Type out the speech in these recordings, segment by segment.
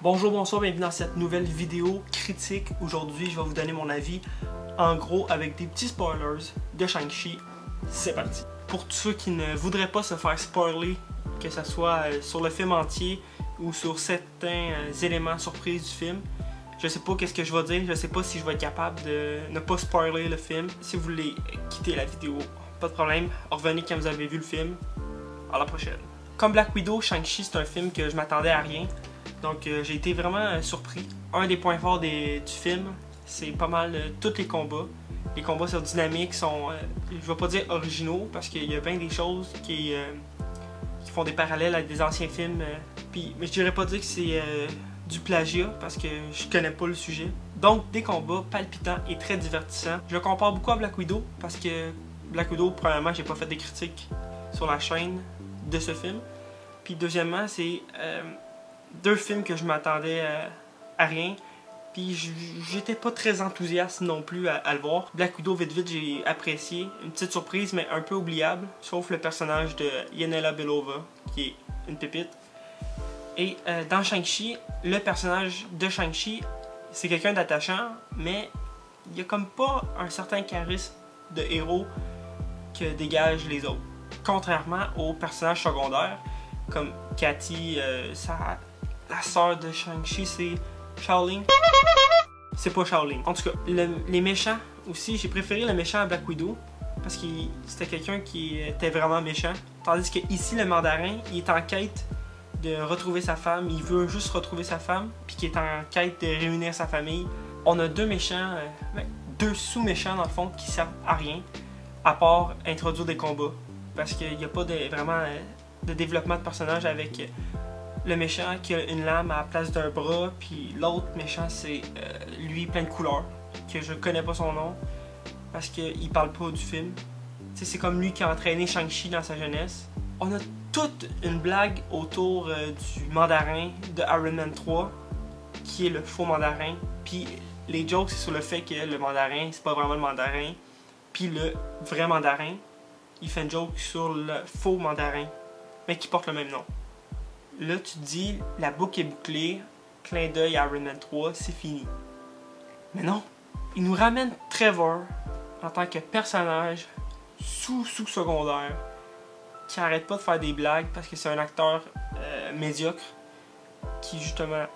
Bonjour, bonsoir, bienvenue dans cette nouvelle vidéo critique. Aujourd'hui, je vais vous donner mon avis, en gros, avec des petits spoilers de Shang-Chi. C'est parti! Pour tous ceux qui ne voudraient pas se faire spoiler, que ce soit sur le film entier ou sur certains éléments surprises du film, je sais pas qu'est-ce que je vais dire, je sais pas si je vais être capable de ne pas spoiler le film. Si vous voulez quitter la vidéo, pas de problème, revenez quand vous avez vu le film. À la prochaine. Comme Black Widow, Shang-Chi, c'est un film que je m'attendais à rien. Donc j'ai été vraiment surpris. Un des points forts du film, c'est pas mal tous les combats. Les combats sont dynamiques, sont, je vais pas dire originaux, parce qu'il y a bien des choses qui font des parallèles avec des anciens films. Mais je dirais pas dire que c'est du plagiat, parce que je connais pas le sujet. Donc des combats palpitants et très divertissants. Je le compare beaucoup à Black Widow, parce que Black Widow, premièrement, j'ai pas fait des critiques sur la chaîne de ce film. Puis deuxièmement, c'est deux films que je m'attendais à rien. Puis j'étais pas très enthousiaste non plus à le voir. Black Widow, vite j'ai apprécié. Une petite surprise, mais un peu oubliable. Sauf le personnage de Yelena Belova, qui est une pépite. Et dans Shang-Chi, le personnage de Shang-Chi, c'est quelqu'un d'attachant, mais il y a comme pas un certain charisme de héros que dégagent les autres. Contrairement aux personnages secondaires, comme Cathy, la sœur de Shang-Chi, c'est Shaolin. C'est pas Shaolin. En tout cas, les méchants aussi, j'ai préféré le méchant à Black Widow parce que c'était quelqu'un qui était vraiment méchant. Tandis que ici, le mandarin, il est en quête de retrouver sa femme. Il veut juste retrouver sa femme, puis qui est en quête de réunir sa famille. On a deux méchants, deux sous-méchants dans le fond, qui servent à rien, à part introduire des combats. Parce qu'il n'y a pas vraiment de développement de personnage avec le méchant qui a une lame à la place d'un bras, puis l'autre méchant c'est lui plein de couleurs, que je connais pas son nom, parce qu'il parle pas du film. C'est comme lui qui a entraîné Shang-Chi dans sa jeunesse. On a toute une blague autour du mandarin de Iron Man 3, qui est le faux mandarin, puis les jokes c'est sur le fait que le mandarin c'est pas vraiment le mandarin, puis le vrai mandarin il fait une joke sur le faux mandarin, mais qui porte le même nom. Là, tu te dis, la boucle est bouclée, clin d'œil à Iron Man 3, c'est fini. Mais non, il nous ramène Trevor en tant que personnage sous-secondaire, qui arrête pas de faire des blagues parce que c'est un acteur médiocre, qui justement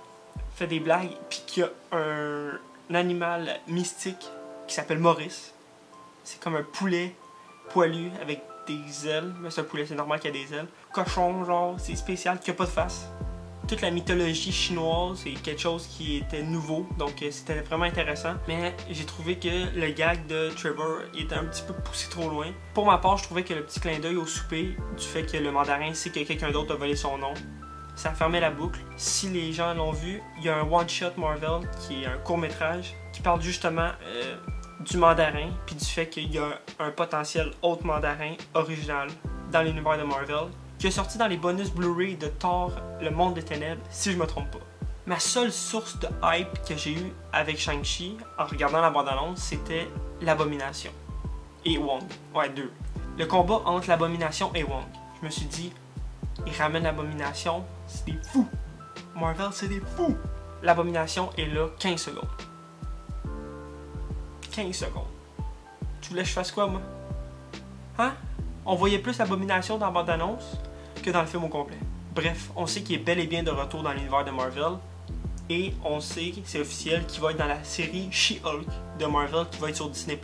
fait des blagues, puis qui a un animal mystique qui s'appelle Maurice. C'est comme un poulet poilu avec des ailes, mais c'est un poulet, c'est normal qu'il y ait des ailes. Cochon, genre, c'est spécial, qui a pas de face. Toute la mythologie chinoise, c'est quelque chose qui était nouveau, donc c'était vraiment intéressant. Mais j'ai trouvé que le gag de Trevor était un petit peu poussé trop loin. Pour ma part, je trouvais que le petit clin d'œil au souper, du fait que le mandarin sait que quelqu'un d'autre a volé son nom, ça fermait la boucle. Si les gens l'ont vu, il y a un one-shot Marvel, qui est un court-métrage, qui parle justement du mandarin, puis du fait qu'il y a un potentiel autre mandarin original dans l'univers de Marvel, qui est sorti dans les bonus Blu-ray de Thor, le monde des ténèbres, si je me trompe pas. Ma seule source de hype que j'ai eue avec Shang-Chi, en regardant la bande-annonce, c'était l'Abomination. Et Wong. Ouais, deux. Le combat entre l'Abomination et Wong. Je me suis dit, ils ramènent l'Abomination, c'est des fous. Marvel, c'est des fous. L'Abomination est là 15 secondes. 15 secondes. Tu voulais que je fasse quoi, moi? Hein? On voyait plus l'Abomination dans la bande-annonce que dans le film au complet. Bref, on sait qu'il est bel et bien de retour dans l'univers de Marvel. Et on sait, c'est officiel, qu'il va être dans la série She-Hulk de Marvel qui va être sur Disney+.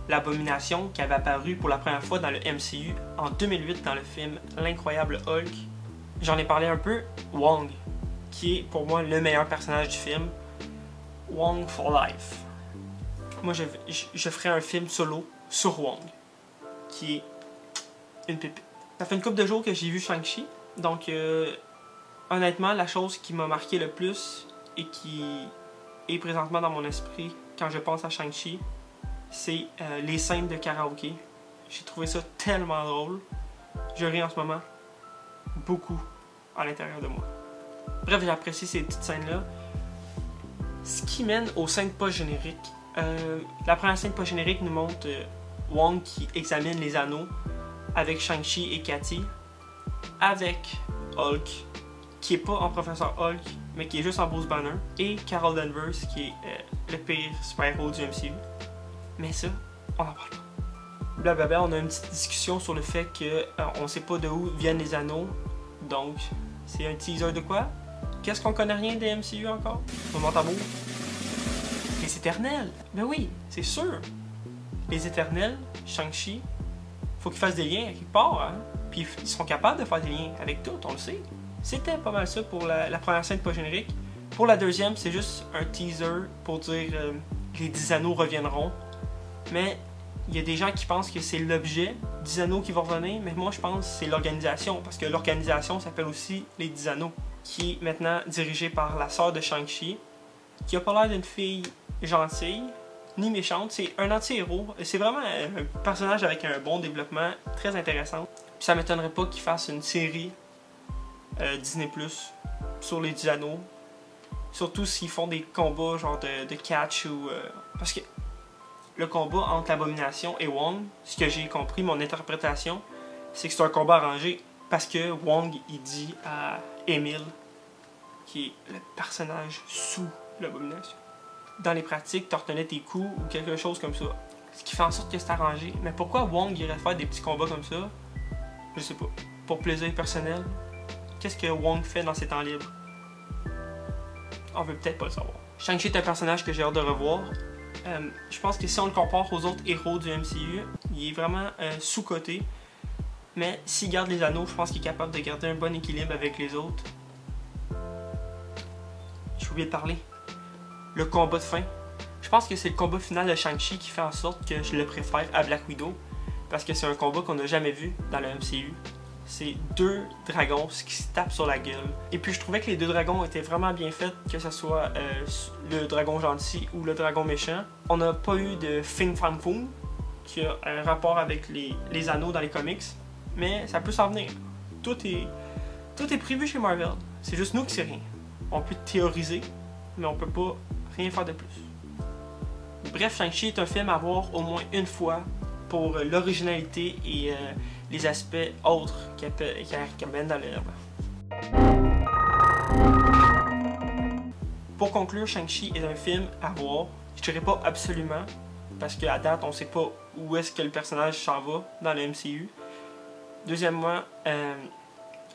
L'Abomination qui avait apparu pour la première fois dans le MCU en 2008 dans le film L'Incroyable Hulk. J'en ai parlé un peu. Wong, qui est pour moi le meilleur personnage du film. Wong for life. Moi, je ferais un film solo sur Wong, qui est une pépite. Ça fait une couple de jours que j'ai vu Shang-Chi, donc honnêtement, la chose qui m'a marqué le plus et qui est présentement dans mon esprit quand je pense à Shang-Chi, c'est les scènes de karaoké. J'ai trouvé ça tellement drôle. Je ris en ce moment beaucoup à l'intérieur de moi. Bref, j'ai apprécié ces petites scènes-là. Ce qui mène aux scènes post-génériques. La première scène post-générique nous montre Wong qui examine les anneaux avec Shang-Chi et Cathy, avec Hulk qui est pas en Professeur Hulk, mais qui est juste en Bruce Banner, et Carol Danvers, qui est le pire super-héros du MCU. Mais ça, on en parle pas. Blablabla, on a une petite discussion sur le fait que on sait pas de où viennent les anneaux, donc c'est un teaser de quoi? Qu'est-ce qu'on connaît rien des MCU encore? Moment tambour. Les Éternels! Ben oui, c'est sûr! Les Éternels, Shang-Chi, faut qu'ils fassent des liens à quelque part, hein? Puis ils seront capables de faire des liens avec tout, on le sait. C'était pas mal ça pour la première scène post-générique. Pour la deuxième, c'est juste un teaser pour dire les 10 anneaux reviendront. Mais il y a des gens qui pensent que c'est l'objet 10 anneaux qui va revenir, mais moi je pense que c'est l'organisation, parce que l'organisation s'appelle aussi les 10 anneaux, qui est maintenant dirigée par la sœur de Shang-Chi, qui a pas l'air d'une fille gentille, ni méchante, c'est un anti-héros. C'est vraiment un personnage avec un bon développement, très intéressant. Puis ça m'étonnerait pas qu'il fasse une série Disney+ sur les 10 anneaux. Surtout s'ils font des combats genre de catch ou... parce que le combat entre l'Abomination et Wong, ce que j'ai compris, mon interprétation, c'est que c'est un combat arrangé parce que Wong, il dit à Emile, qui est le personnage sous l'Abomination, dans les pratiques, tu retenais tes coups ou quelque chose comme ça. Ce qui fait en sorte que c'est arrangé. Mais pourquoi Wong irait faire des petits combats comme ça? Je sais pas. Pour plaisir personnel? Qu'est-ce que Wong fait dans ses temps libres? On veut peut-être pas le savoir. Shang-Chi est un personnage que j'ai hâte de revoir. Je pense que si on le compare aux autres héros du MCU, il est vraiment sous-coté. Mais s'il garde les anneaux, je pense qu'il est capable de garder un bon équilibre avec les autres. J'ai oublié de parler. Le combat de fin. Je pense que c'est le combat final de Shang-Chi qui fait en sorte que je le préfère à Black Widow. Parce que c'est un combat qu'on n'a jamais vu dans le MCU. C'est deux dragons qui se tapent sur la gueule. Et puis je trouvais que les deux dragons étaient vraiment bien faits, que ce soit le dragon gentil ou le dragon méchant. On n'a pas eu de Fin Fang Foom, qui a un rapport avec les anneaux dans les comics. Mais ça peut s'en venir. Tout est prévu chez Marvel. C'est juste nous qui sait rien. On peut théoriser, mais on peut pas rien faire de plus. Bref, Shang-Chi est un film à voir au moins une fois pour l'originalité et les aspects autres qui amènent dans l'œuvre. Pour conclure, Shang-Chi est un film à voir. Je dirais pas absolument, parce qu'à date, on sait pas où est-ce que le personnage s'en va dans le MCU. Deuxièmement,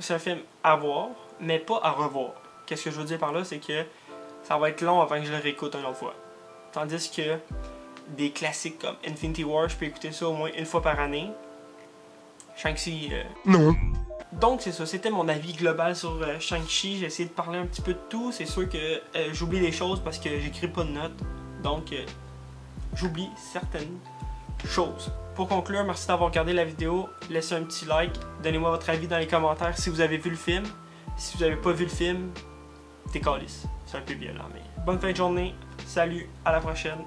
c'est un film à voir, mais pas à revoir. Qu'est-ce que je veux dire par là, c'est que ça va être long avant que je le réécoute une autre fois. Tandis que des classiques comme Infinity War, je peux écouter ça au moins une fois par année. Shang-Chi... non. Donc c'est ça, c'était mon avis global sur Shang-Chi. J'ai essayé de parler un petit peu de tout. C'est sûr que j'oublie des choses parce que j'écris pas de notes. Donc j'oublie certaines choses. Pour conclure, merci d'avoir regardé la vidéo. Laissez un petit like. Donnez-moi votre avis dans les commentaires si vous avez vu le film. Si vous n'avez pas vu le film, t'es calisse. C'est un peu violent, mais... Bonne fin de journée. Salut, à la prochaine.